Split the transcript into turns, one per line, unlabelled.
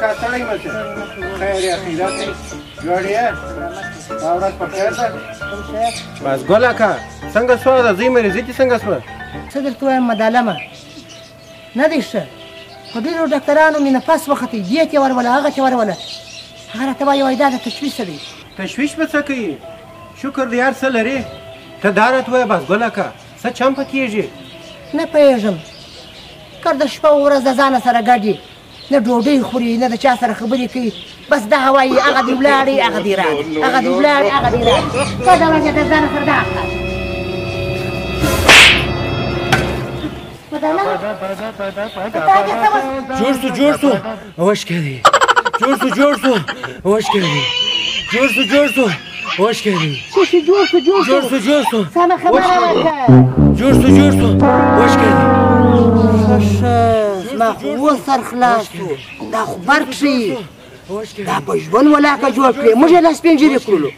का सड़ई में से खैर या खीरा से जोड़िए औरत पर खैर से बस गोला का संग स्वाद زي ما رزقتي संग स्वाद
صدر توه مدالمه ندیشه خدیرو ډاکټرانو مینه پاس وختي دیت ور ولا هغه ور ولا هغه ته وایي دا تشویش دی
تشویش به څه کوي شکر دی یار څه لري ته دارت وای بس ګولا کا څه چم پکېږي
نه پېژم کار د شپه ورځ د ځان سره ګډي نه ډوډۍ خوري نه د چا سره خبرې کوي بس دا هوایي هغه دی ولاړې هغه دی راغی هغه دی ولاړې هغه دی راغی ته دا وجه د ځان سره دا
جوړ سو اوش کړي جوړ سو اوش کړي جوړ سو اوش کړي جوړ سو
سمه خبره وکړه
جوړ سو اوش کړي
ما خو سر خلاص دا خو برق شي دا په ژوند ولاکه جوړ کړې موږ یې لا سپین ږیرې کړلو